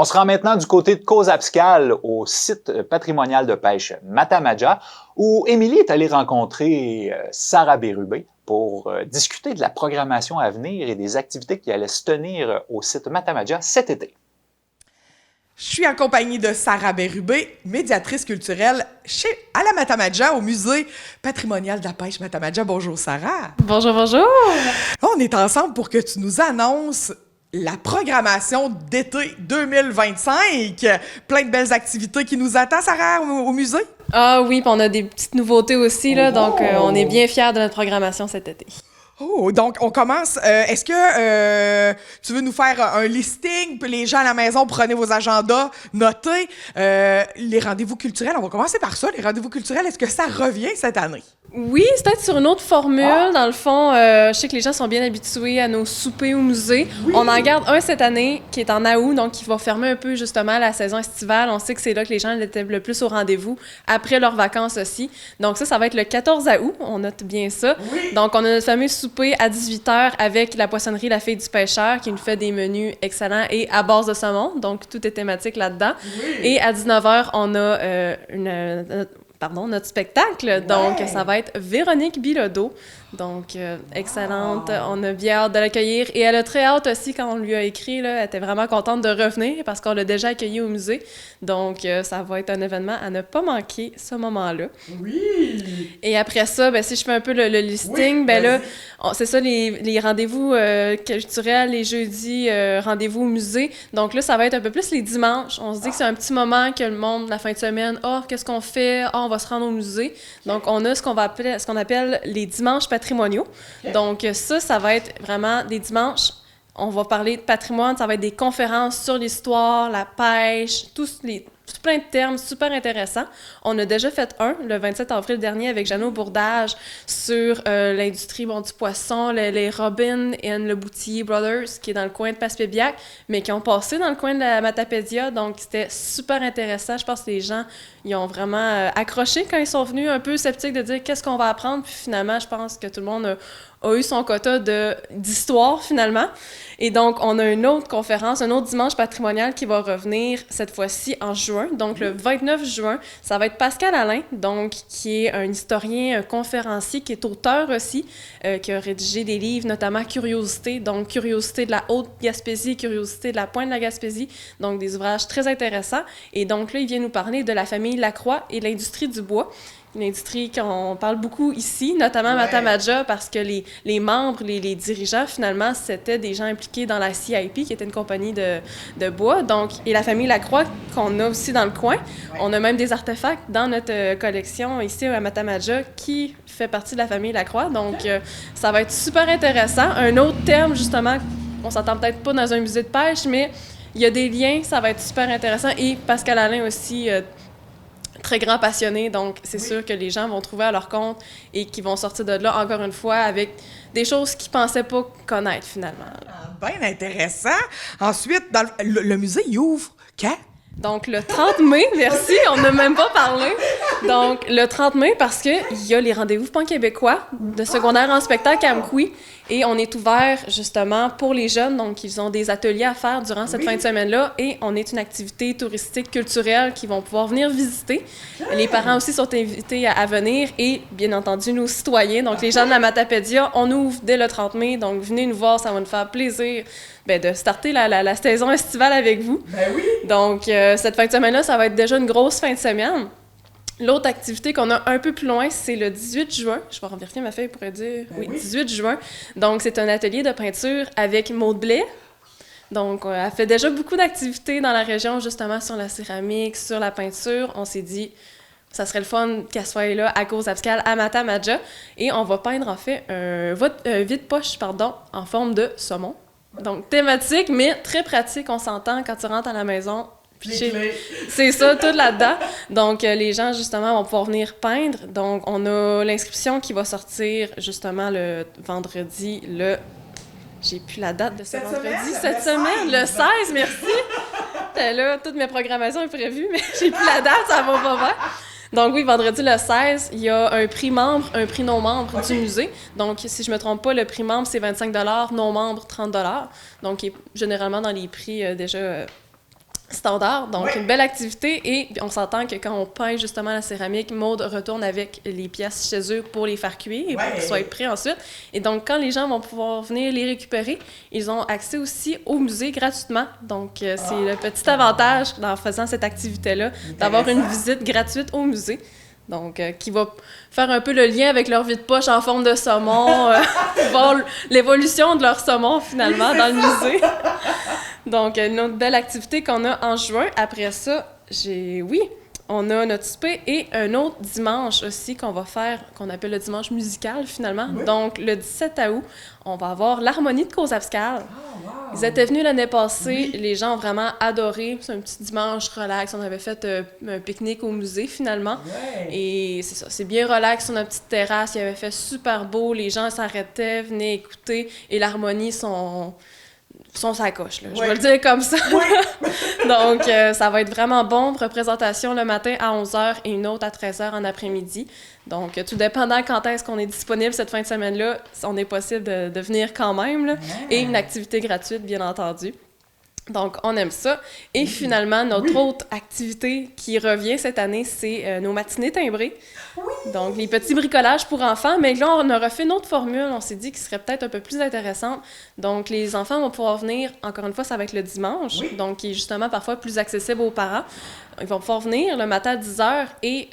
On se rend maintenant du côté de Cozapscal, au site patrimonial de pêche Matamaja, où Émilie est allée rencontrer Sarah Bérubé pour discuter de la programmation à venir et des activités qui allaient se tenir au site Matamaja cet été. Je suis en compagnie de Sarah Bérubé, médiatrice culturelle à la Matamaja, au musée patrimonial de la pêche Matamaja. Bonjour Sarah. Bonjour, bonjour. Là, on est ensemble pour que tu nous annonces la programmation d'été 2025. Plein de belles activités qui nous attendent, Sarah, au musée. Ah oui, puis on a des petites nouveautés aussi, là, donc on est bien fiers de notre programmation cet été. Oh, donc on commence. Est-ce que tu veux nous faire un listing, puis les gens à la maison, prenez vos agendas, notez les rendez-vous culturels. On va commencer par ça, les rendez-vous culturels. Est-ce que ça revient cette année? Oui, c'est peut-être sur une autre formule. Dans le fond, je sais que les gens sont bien habitués à nos soupers au musée. Oui. On en garde un cette année qui est en août, donc qui va fermer un peu justement la saison estivale. On sait que c'est là que les gens étaient le plus au rendez-vous, après leurs vacances aussi. Donc ça va être le 14 août, on note bien ça. Oui. Donc on a notre fameux souper à 18h avec la poissonnerie La Fille du Pêcheur qui nous fait des menus excellents et à base de saumon, donc tout est thématique là-dedans. Oui. Et à 19h, on a notre spectacle. Donc, ça va être Véronique Bilodeau. Donc, excellente. On a bien hâte de l'accueillir. Et elle a très hâte aussi quand on lui a écrit. Là, elle était vraiment contente de revenir parce qu'on l'a déjà accueillie au musée. Donc, ça va être un événement à ne pas manquer ce moment-là. Oui! Et après ça, si je fais un peu le listing, là, c'est ça, les rendez-vous culturels, les jeudis, rendez-vous au musée. Donc là, ça va être un peu plus les dimanches. On se dit que c'est un petit moment que le monde, la fin de semaine, qu'est-ce qu'on fait? On va se rendre au musée. Donc, on a ce qu'on appelle les dimanches patrimoniaux. Donc, ça va être vraiment des dimanches. On va parler de patrimoine, ça va être des conférences sur l'histoire, la pêche, tout plein de termes super intéressants. On a déjà fait un, le 27 avril dernier, avec Jeannot Bourdage, sur l'industrie du poisson, les Robin et Le Boutillier Brothers, qui est dans le coin de Passepébiac, mais qui ont passé dans le coin de la Matapédia. Donc, c'était super intéressant. Je pense que les gens, ils ont vraiment accroché quand ils sont venus, un peu sceptiques de dire qu'est-ce qu'on va apprendre. Puis finalement, je pense que tout le monde a eu son quota d'histoire, finalement. Et donc, on a une autre conférence, un autre dimanche patrimonial qui va revenir cette fois-ci en juin. Donc, le 29 juin, ça va être Pascal Alain, donc, qui est un historien, un conférencier, qui est auteur aussi, qui a rédigé des livres, notamment Curiosité, donc Curiosité de la Haute-Gaspésie, Curiosité de la Pointe de la Gaspésie, donc des ouvrages très intéressants. Et donc, là, il vient nous parler de la famille Lacroix et l'industrie du bois. Une industrie qu'on parle beaucoup ici, notamment à Matamaja, parce que les membres, les dirigeants, finalement, c'était des gens impliqués dans la CIP, qui était une compagnie de bois. Donc, et la famille Lacroix, qu'on a aussi dans le coin. On a même des artefacts dans notre collection ici à Matamaja qui fait partie de la famille Lacroix. Donc, ça va être super intéressant. Un autre terme, justement, on s'entend peut-être pas dans un musée de pêche, mais il y a des liens, ça va être super intéressant. Et Pascal Alain aussi, très grand passionné, donc c'est sûr que les gens vont trouver à leur compte et qu'ils vont sortir de là, encore une fois, avec des choses qu'ils ne pensaient pas connaître, finalement. Bien intéressant. Ensuite, le musée, il ouvre quand? Donc, le 30 mai, merci, on n'a même pas parlé. Donc, le 30 mai, parce qu'il y a les rendez-vous pan-québécois de secondaire en spectacle à Amqui, et on est ouvert, justement, pour les jeunes. Donc, ils ont des ateliers à faire durant cette fin de semaine-là, et on est une activité touristique, culturelle, qu'ils vont pouvoir venir visiter. Les parents aussi sont invités à venir, et, bien entendu, nos citoyens. Donc, les gens de la Matapédia, on ouvre dès le 30 mai, donc venez nous voir, ça va nous faire plaisir de starter la saison estivale avec vous. Ben oui! Donc, cette fin de semaine-là, ça va être déjà une grosse fin de semaine. L'autre activité qu'on a un peu plus loin, c'est le 18 juin. Je vais revérifier ma feuille pour dire. Oui, 18 juin. Donc, c'est un atelier de peinture avec Maude Blais. Donc, elle fait déjà beaucoup d'activités dans la région, justement, sur la céramique, sur la peinture. On s'est dit, ça serait le fun qu'elle soit là à Cozapscal, à Matamaja. Et on va peindre, en fait, un vide-poche, en forme de saumon. Donc, thématique, mais très pratique, on s'entend quand tu rentres à la maison. C'est ça, tout là-dedans. Donc, les gens, justement, vont pouvoir venir peindre. Donc, on a l'inscription qui va sortir, justement, le vendredi, j'ai plus la date de ce vendredi. Cette semaine, le 16, merci! T'es là, toutes mes programmations sont prévues, mais j'ai plus la date, ça va pas bien. Donc oui, vendredi le 16, il y a un prix membre, un prix non-membre du musée. Donc, si je ne me trompe pas, le prix membre, c'est 25 $, non-membre, 30 $. Donc, il est généralement dans les prix déjà standard, donc une belle activité, et on s'entend que quand on peint justement la céramique, Maude retourne avec les pièces chez eux pour les faire cuire, pour qu'ils soient prêts ensuite. Et donc, quand les gens vont pouvoir venir les récupérer, ils ont accès aussi au musée gratuitement. Donc, c'est le petit avantage en faisant cette activité-là, d'avoir une visite gratuite au musée. Donc, qui va faire un peu le lien avec leur vie de poche en forme de saumon, voir l'évolution de leur saumon, finalement, dans le musée. Donc, une autre belle activité qu'on a en juin. Après ça, on a notre souper et un autre dimanche aussi qu'on va faire, qu'on appelle le dimanche musical, finalement. Oui. Donc, le 17 août, on va avoir l'harmonie de Cause-Abscale. Oh, wow. Ils étaient venus l'année passée. Oui. Les gens ont vraiment adoré. C'est un petit dimanche relax. On avait fait un pique-nique au musée, finalement. Ouais. Et c'est ça, c'est bien relax sur notre petite terrasse. Il avait fait super beau. Les gens s'arrêtaient, venaient écouter. Et l'harmonie sont sa coche, là. Ouais. Je vais le dire comme ça. Ouais. Donc, ça va être vraiment bon. Représentation le matin à 11h et une autre à 13h en après-midi. Donc, tout dépendant quand est-ce qu'on est disponible cette fin de semaine-là, on est possible de venir quand même, là. Ouais. Et une activité gratuite, bien entendu. Donc, on aime ça. Et finalement, notre autre activité qui revient cette année, c'est nos matinées timbrées. Oui. Donc, les petits bricolages pour enfants. Mais là, on a refait une autre formule. On s'est dit qu'il serait peut-être un peu plus intéressante. Donc, les enfants vont pouvoir venir, encore une fois, ça va être le dimanche. Oui. Donc, qui est justement parfois plus accessible aux parents. Ils vont pouvoir venir le matin à 10h et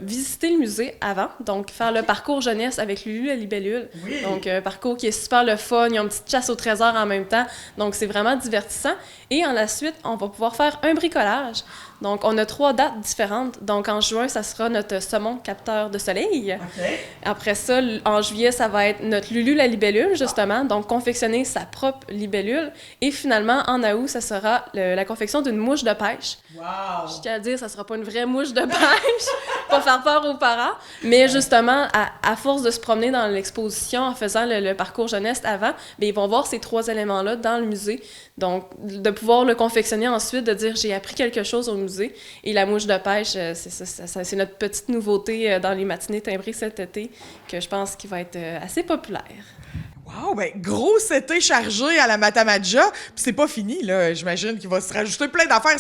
visiter le musée avant. Donc, faire le parcours jeunesse avec Lulu la libellule. Oui. Donc, un parcours qui est super le fun. Ils ont une petite chasse au trésor en même temps. Donc, c'est vraiment divertissant. Et en la suite, on va pouvoir faire un bricolage. Donc, on a 3 dates différentes. Donc, en juin, ça sera notre saumon capteur de soleil. Okay. Après ça, en juillet, ça va être notre Lulu la libellule, justement. Donc, confectionner sa propre libellule. Et finalement, en août, ça sera la confection d'une mouche de pêche. Wow! Je tiens à dire, ça sera pas une vraie mouche de pêche, pas faire peur aux parents. Mais justement, à force de se promener dans l'exposition en faisant le parcours jeunesse avant, bien, ils vont voir ces 3 éléments-là dans le musée. Donc, de pouvoir le confectionner ensuite, de dire j'ai appris quelque chose au musée. Et la mouche de pêche, c'est notre petite nouveauté dans les matinées timbrées cet été, que je pense qu'il va être assez populaire. Wow, ben gros été chargé à la Matamadja, puis c'est pas fini, là. J'imagine qu'il va se rajouter plein d'affaires.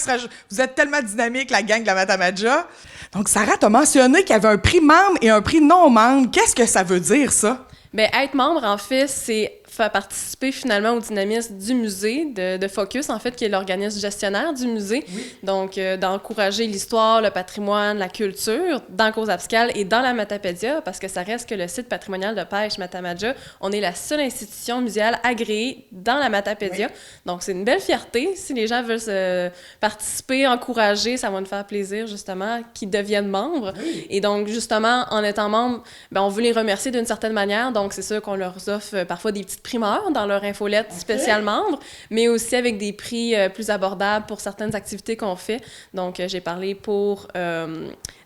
Vous êtes tellement dynamique, la gang de la Matamadja. Donc, Sarah, t'as mentionné qu'il y avait un prix membre et un prix non-membre. Qu'est-ce que ça veut dire, ça? Bien, être membre, en fait, c'est faire participer finalement au dynamisme du musée, de Focus, en fait, qui est l'organisme gestionnaire du musée. Oui. Donc, d'encourager l'histoire, le patrimoine, la culture dans Cause-Abscale et dans la Matapédia, parce que ça reste que le site patrimonial de pêche Matamadja, on est la seule institution muséale agréée dans la Matapédia. Oui. Donc, c'est une belle fierté. Si les gens veulent participer, encourager, ça va nous faire plaisir, justement, qu'ils deviennent membres. Oui. Et donc, justement, en étant membre, bien, on veut les remercier d'une certaine manière. Donc, c'est sûr qu'on leur offre parfois des petites primeurs dans leur infolette spéciale membre, mais aussi avec des prix plus abordables pour certaines activités qu'on fait. Donc, j'ai parlé pour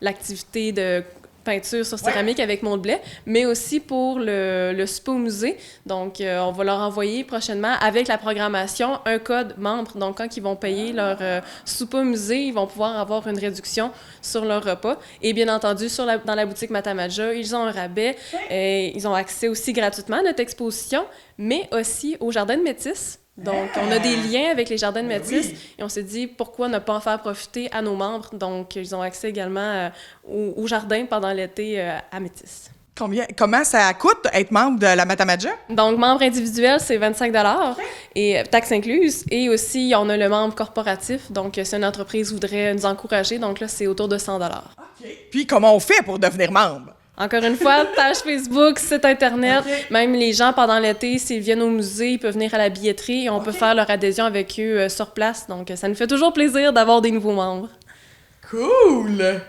l'activité de peinture sur céramique avec Maude Blais, mais aussi pour le souper au musée. Donc, on va leur envoyer prochainement, avec la programmation, un code membre. Donc, quand ils vont payer leur souper au musée, ils vont pouvoir avoir une réduction sur leur repas. Et bien entendu, dans la boutique Matamadja, ils ont un rabais. Ils ont accès aussi gratuitement à notre exposition, mais aussi au Jardin de Métis. Donc, on a des liens avec les Jardins de Métis et on s'est dit pourquoi ne pas en faire profiter à nos membres. Donc, ils ont accès également au jardin pendant l'été à Métis. Comment ça coûte être membre de la Matamadja? Donc, membre individuel, c'est 25 $ et taxes incluses. Et aussi, on a le membre corporatif. Donc, si une entreprise voudrait nous encourager, donc là, c'est autour de 100 $. OK. Puis, comment on fait pour devenir membre? Encore une fois, page Facebook, site Internet. Même les gens, pendant l'été, s'ils viennent au musée, ils peuvent venir à la billetterie et on peut faire leur adhésion avec eux sur place. Donc, ça nous fait toujours plaisir d'avoir des nouveaux membres. Cool!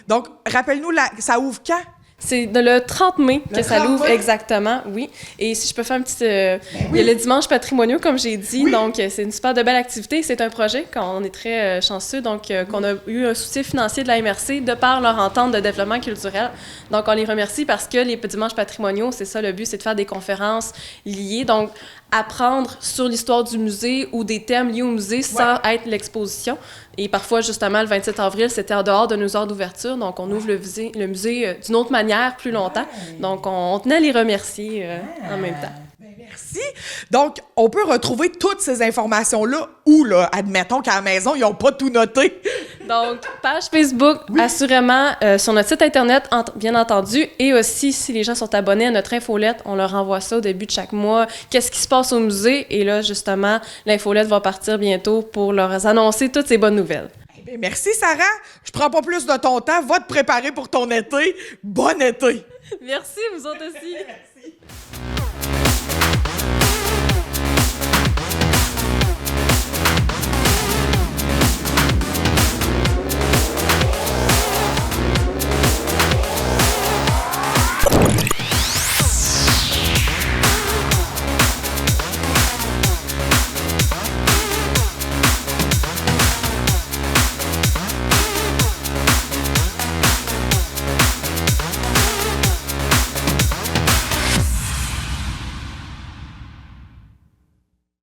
Donc, rappelle-nous, ça ouvre quand? C'est le 30 mai que ça l'ouvre, exactement, oui. Et si je peux faire un petit... il y a le dimanche patrimoniaux, comme j'ai dit, donc c'est une super de belle activité. C'est un projet qu'on est très chanceux, donc qu'on a eu un soutien financier de la MRC de par leur entente de développement culturel. Donc, on les remercie parce que les dimanches patrimoniaux, c'est ça le but, c'est de faire des conférences liées, donc apprendre sur l'histoire du musée ou des thèmes liés au musée sans être l'exposition. Et parfois, justement, le 27 avril, c'était en dehors de nos heures d'ouverture. Donc, on ouvre le musée d'une autre manière, plus longtemps. Donc, on tenait à les remercier en même temps. Ben, Merci. Donc, on peut retrouver toutes ces informations-là où, là, admettons qu'à la maison, ils n'ont pas tout noté. Donc, page Facebook, assurément, sur notre site Internet, bien entendu, et aussi, si les gens sont abonnés à notre infolette, on leur envoie ça au début de chaque mois. Qu'est-ce qui se passe au musée? Et là, justement, l'infolette va partir bientôt pour leur annoncer toutes ces bonnes nouvelles. Bien, merci, Sarah. Je prends pas plus de ton temps. Va te préparer pour ton été. Bon été. Merci, vous autres aussi. Merci.